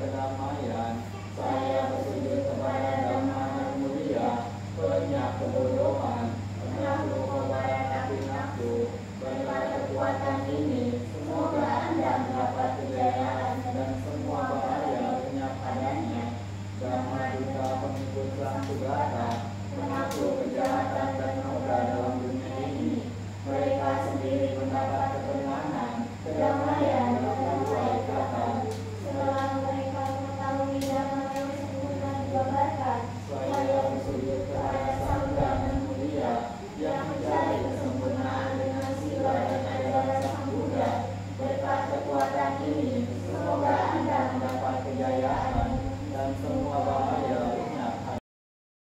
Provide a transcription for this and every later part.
kedamaian. Saya bersujud kepada Dhamma yang mulia, penyak kebodohan, penakluk kobaran api nafsu. Berkat kekuatan ini, semoga Anda mendapat kejayaan dan semua bahaya lenyap adanya. Dhamma duta pengikut Sang Sugata, menakluk kejahatan dan noda dalam dunia ini. Mereka sendiri mendapat ketenangan, kedamaian dalam dua ikatan. Setelah mereka mengetahui Dhamma yang sempurna digambarkan, Saya bersujud kepada Sang Dhamma mulia yang mencari kesempurnaan dengan sila dan ajaran Sang Buddha. Berkat kekuatan ini, semoga Anda mendapat kejayaan dan semua bahaya lenyap.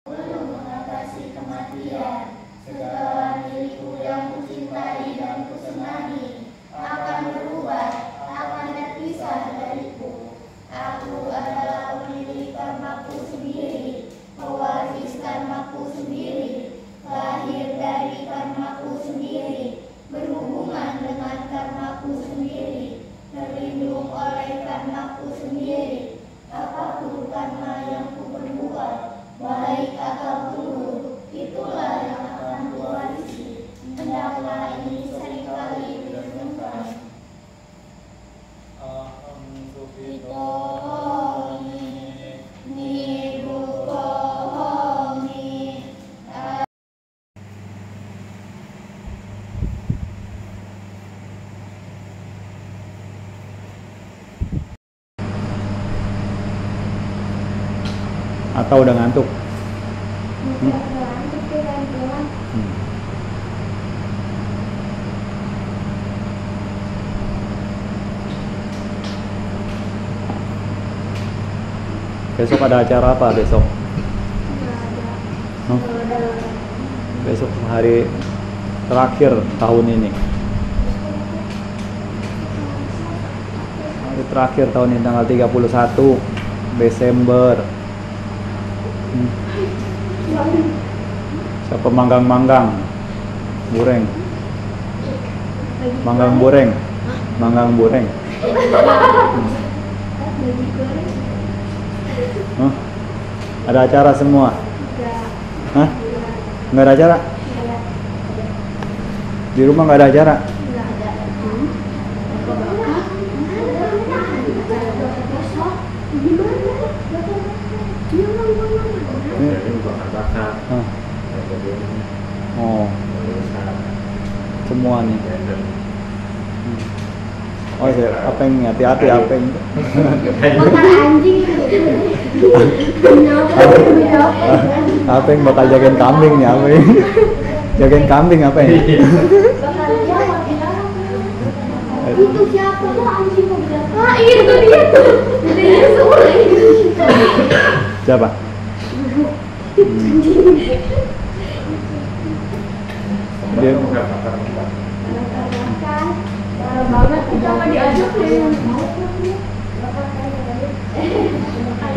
Belum mengatasi kematian, segala milikku yang kucintai dan kusenangi akan berubah, akan terpisah dariku. Aku adalah pemilik karmaku sendiri, pewaris karmaku sendiri, lahir dari karmaku sendiri, berhubungan dengan karmaku sendiri, terlindung oleh karmaku sendiri. Apapun karma yang kuperbuat, baik atau buruk, itulah yang akan kuwarisi. Hendaklah ini seringkali direnungkan. Aham Ito supitomi nirukomi. Atau udah ngantuk? Besok ada acara apa besok? Hah? Besok hari terakhir tahun ini. Hari terakhir tahun ini tanggal 31 Desember. Siapa manggang-manggang? Bureng. Manggang bureng. Manggang bureng. Hah? Ada acara semua? Hah? Nggak ada acara? Di rumah nggak ada acara? Hah? Oh, semua nih. Oh ya, apeng, hati-hati apeng. Makan anjing. Apeng bakal jagain kambing nih, apeng. Jagain kambing apeng. Itu siapa tuh anjing mau bilang? Ah itu dia tuh. Dia semua. Siapa? Dia banget kita nggak diajak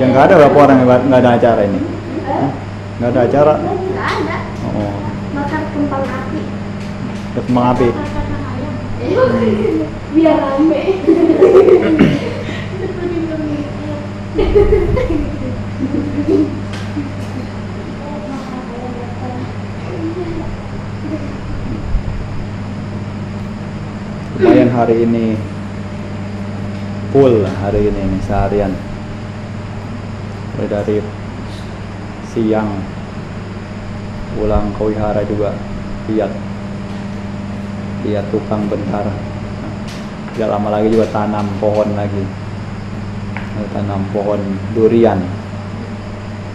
yang nggak ada berapa orang yang nggak ada acara ini? Hah? Nggak ada acara? nggak ada Oh, bakar kembang api ada kembang api. biar rame. Lumayan hari ini full hari ini nih, seharian. Mulai dari siang pulang ke wihara juga lihat tukang bentar. Tidak lama lagi juga tanam pohon lagi. Tanam pohon durian.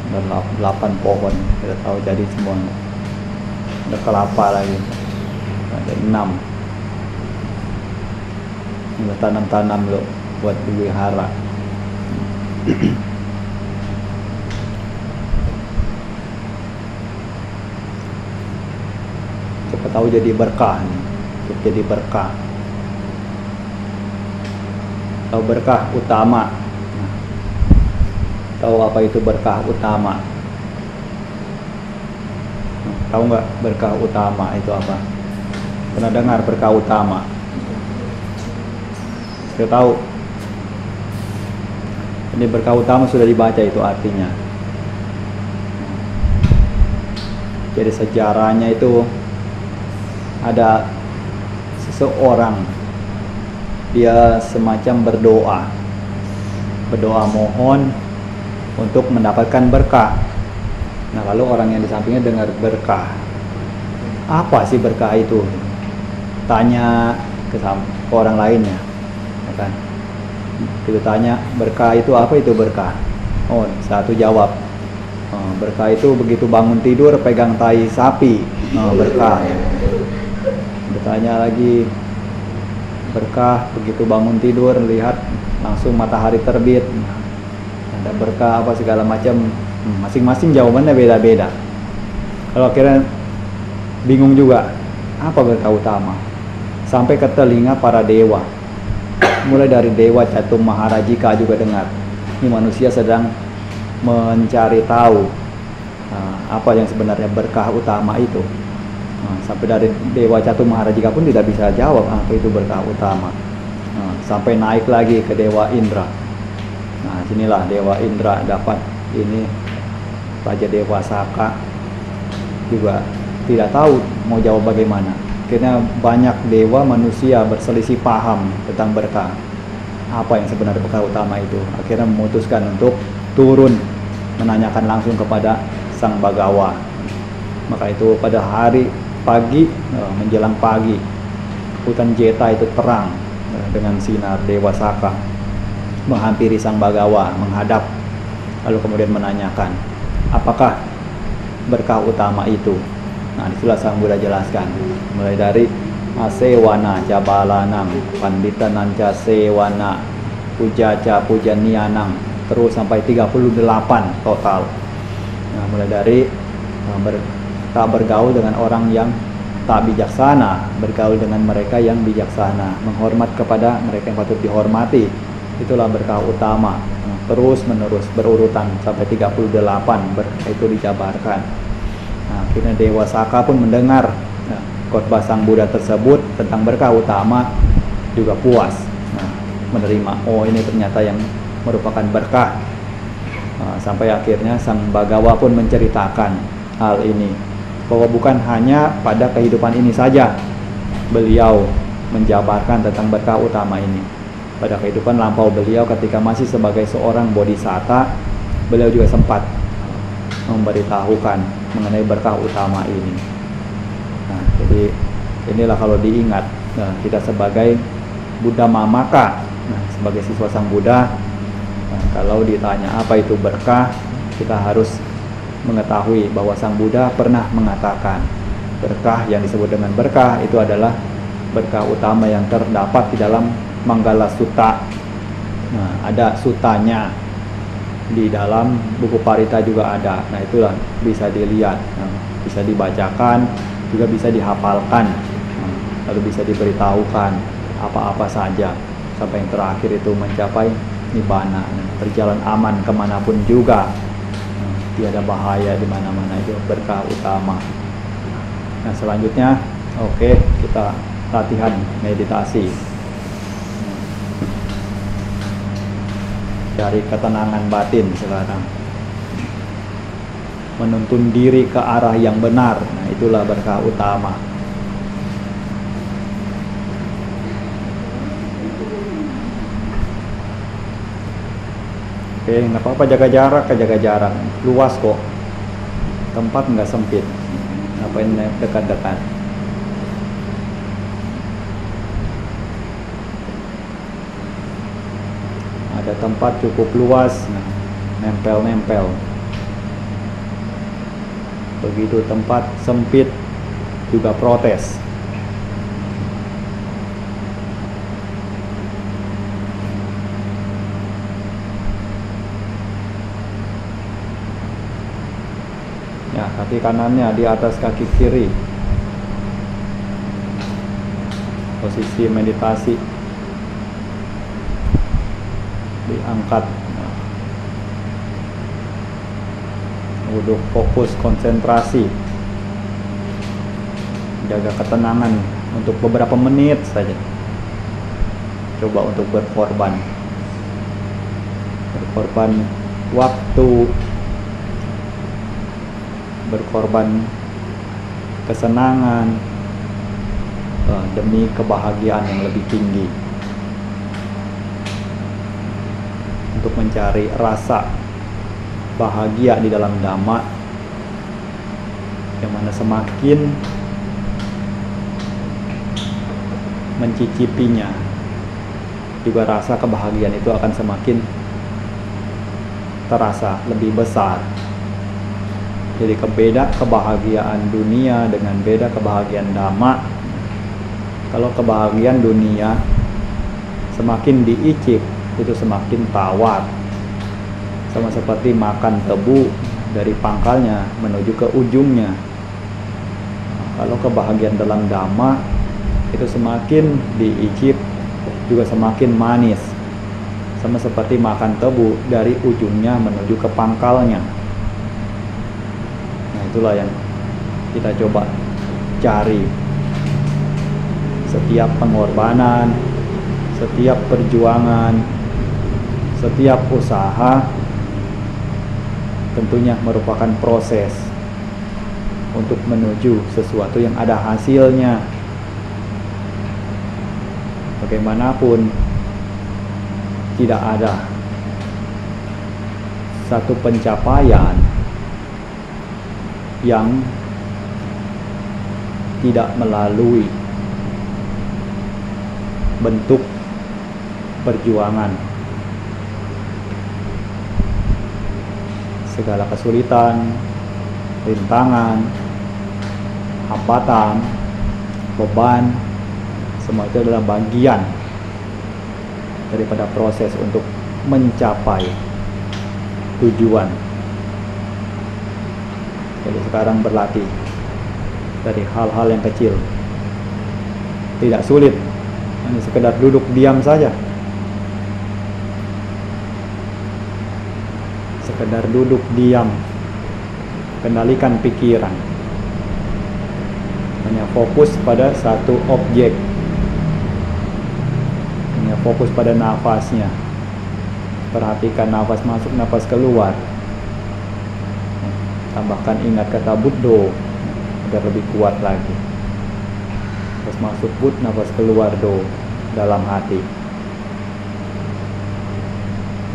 Dan 8 pohon kita tahu jadi semua. Ada kelapa lagi. Ada 6. Udah tanam-tanam lo buat dipelihara. Siapa tahu jadi berkah nih, untuk jadi berkah. Tahu berkah utama? Tahu apa itu berkah utama? Tahu nggak berkah utama itu apa? Pernah dengar berkah utama? Saya tahu. Ini berkah utama sudah dibaca itu artinya. Jadi sejarahnya itu ada seseorang, dia semacam berdoa mohon untuk mendapatkan berkah. Nah, lalu orang yang di sampingnya dengar berkah. Apa sih berkah itu? Tanya ke orang lainnya, ya kan? Kita tanya, berkah itu apa itu berkah? Oh, satu jawab, berkah itu begitu bangun tidur pegang tai sapi, berkah. Bertanya lagi, berkah begitu bangun tidur lihat langsung matahari terbit. Ada berkah apa segala macam. Masing-masing jawabannya beda-beda. Kalau akhirnya bingung juga, apa berkah utama? Sampai ke telinga para dewa. Mulai dari Dewa Catum Maharajika juga dengar. Ini manusia sedang mencari tahu apa yang sebenarnya berkah utama itu. Sampai dari Dewa Catum Maharajika pun tidak bisa jawab apa itu berkah utama. Sampai naik lagi ke Dewa Indra. Nah, sinilah Dewa Indra dapat ini. Raja Dewa Saka juga tidak tahu mau jawab bagaimana. Akhirnya banyak dewa manusia berselisih paham tentang berkah. Apa yang sebenarnya berkah utama itu? Akhirnya memutuskan untuk turun menanyakan langsung kepada Sang Bagawa. Maka itu pada hari pagi, menjelang pagi, hutan Jeta itu terang dengan sinar Dewa Saka menghampiri Sang Bagawa, menghadap, lalu kemudian menanyakan, apakah berkah utama itu? Nah, disitulah Sang Buddha jelaskan, mulai dari asewana jabalanang, panditananca sewana, pujaca pujanianang, terus sampai 38 total. Nah, mulai dari tak bergaul dengan orang yang tak bijaksana, bergaul dengan mereka yang bijaksana, menghormat kepada mereka yang patut dihormati. Itulah berkah utama. Nah, terus menerus berurutan sampai 38 berkah itu dijabarkan. Nah, akhirnya Dewa Saka pun mendengar khotbah Sang Buddha tersebut tentang berkah utama, juga puas, menerima, oh ini ternyata yang merupakan berkah. Sampai akhirnya Sang Bagawa pun menceritakan hal ini, bahwa bukan hanya pada kehidupan ini saja beliau menjabarkan tentang berkah utama ini. Pada kehidupan lampau beliau ketika masih sebagai seorang bodhisatta, beliau juga sempat memberitahukan mengenai berkah utama ini. Nah, jadi inilah kalau diingat, kita sebagai Buddha Mamaka, sebagai siswa Sang Buddha, kalau ditanya apa itu berkah, kita harus mengetahui bahwa Sang Buddha pernah mengatakan berkah yang disebut dengan berkah itu adalah berkah utama yang terdapat di dalam Manggala Sutta. Nah, ada sutanya di dalam buku Parita juga ada. Nah, itulah bisa dilihat, bisa dibacakan, juga bisa dihafalkan, lalu bisa diberitahukan apa-apa saja sampai yang terakhir itu mencapai nibbana, berjalan aman kemanapun juga, tiada bahaya di mana-mana. Itu berkah utama. Nah, selanjutnya kita latihan meditasi dari ketenangan batin sekarang, menuntun diri ke arah yang benar. Nah, itulah berkah utama. Nggak apa-apa, jaga jarak, luas kok, tempat nggak sempit, ngapain dekat-dekat. Ada tempat cukup luas, nempel-nempel. Begitu tempat sempit juga protes. Ya, kaki kanannya di atas kaki kiri. Posisi meditasi diangkat, duduk fokus konsentrasi, jaga ketenangan untuk beberapa menit saja, coba untuk berkorban. berkorban waktu, berkorban kesenangan demi kebahagiaan yang lebih tinggi, untuk mencari rasa bahagia di dalam Dhamma, yang mana semakin mencicipinya juga rasa kebahagiaan itu akan semakin terasa lebih besar. Jadi beda kebahagiaan dunia dengan beda kebahagiaan Dhamma. Kalau kebahagiaan dunia semakin diicip itu semakin tawar, sama seperti makan tebu dari pangkalnya menuju ke ujungnya. Kalau kebahagiaan dalam Dhamma itu semakin diicip juga semakin manis, sama seperti makan tebu dari ujungnya menuju ke pangkalnya. Nah, itulah yang kita coba cari. Setiap pengorbanan, setiap perjuangan, setiap usaha tentunya merupakan proses untuk menuju sesuatu yang ada hasilnya. Bagaimanapun tidak ada satu pencapaian yang tidak melalui bentuk perjuangan. Segala kesulitan, rintangan, hambatan, beban, semua itu adalah bagian daripada proses untuk mencapai tujuan. Jadi sekarang berlatih dari hal-hal yang kecil, tidak sulit, hanya sekedar duduk diam saja, sekedar duduk diam, kendalikan pikiran, hanya fokus pada satu objek, hanya fokus pada nafasnya, perhatikan nafas masuk, nafas keluar. Tambahkan ingat kata Buddho agar lebih kuat lagi. Nafas masuk Bud, nafas keluar Do dalam hati.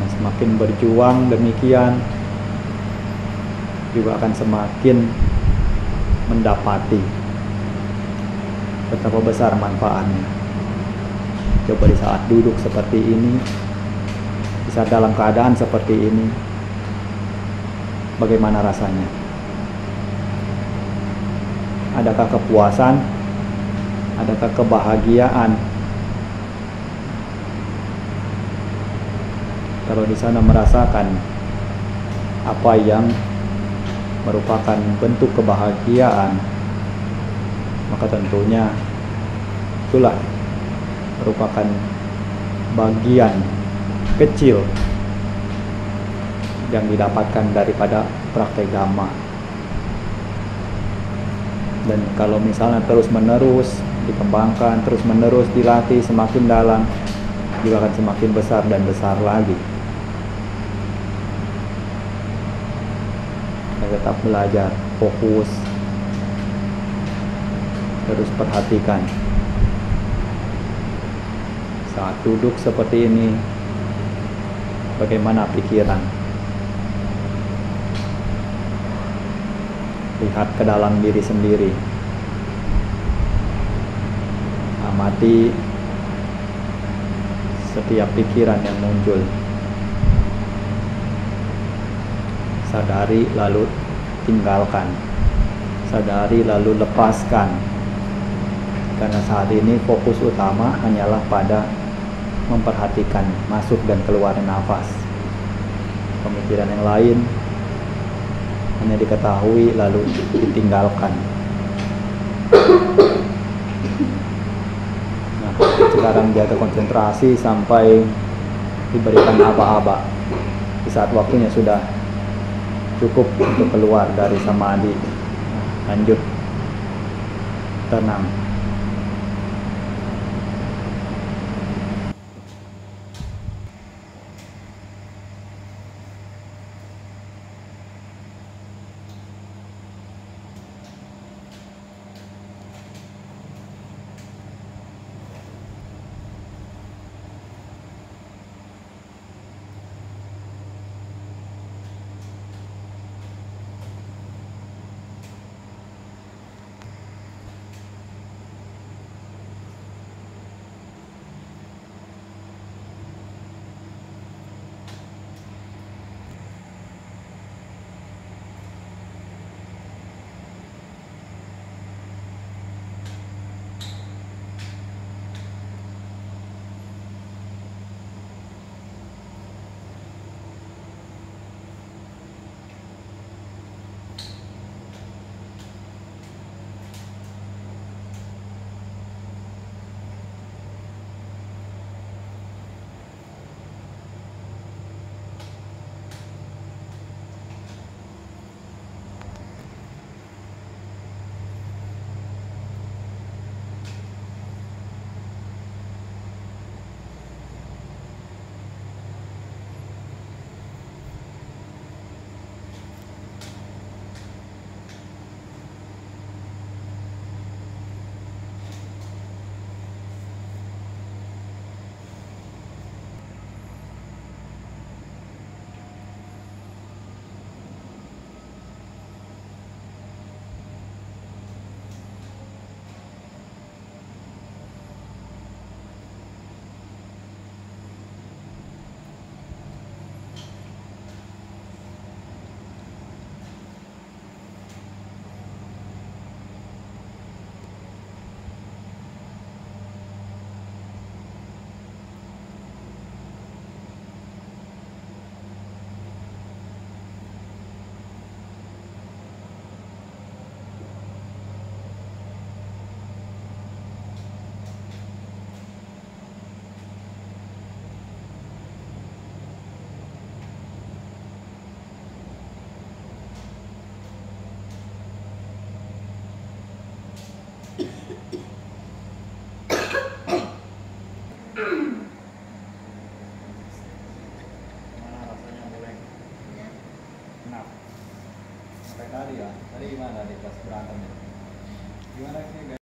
Nah, semakin berjuang demikian juga akan semakin mendapati betapa besar manfaatnya. Coba di saat duduk seperti ini, di saat dalam keadaan seperti ini, bagaimana rasanya? Adakah kepuasan? Adakah kebahagiaan? Kalau di sana merasakan apa yang merupakan bentuk kebahagiaan, maka tentunya itulah merupakan bagian kecil yang didapatkan daripada praktek Dhamma. Dan kalau misalnya terus menerus dikembangkan, terus menerus dilatih semakin dalam, juga akan semakin besar dan besar lagi. Kita tetap belajar, fokus, terus perhatikan. Saat duduk seperti ini, bagaimana pikiran? Lihat ke dalam diri sendiri. Amati setiap pikiran yang muncul. Sadari lalu tinggalkan. Sadari lalu lepaskan. Karena saat ini fokus utama hanyalah pada memperhatikan masuk dan keluar nafas. Pemikiran yang lain hanya diketahui lalu ditinggalkan. Nah, sekarang jaga konsentrasi sampai diberikan aba-aba. Di saat waktunya sudah cukup untuk keluar dari samadhi. Lanjut tenang. tadi ya. Tadi gimana di pas berantemnya? Gimana sih guys?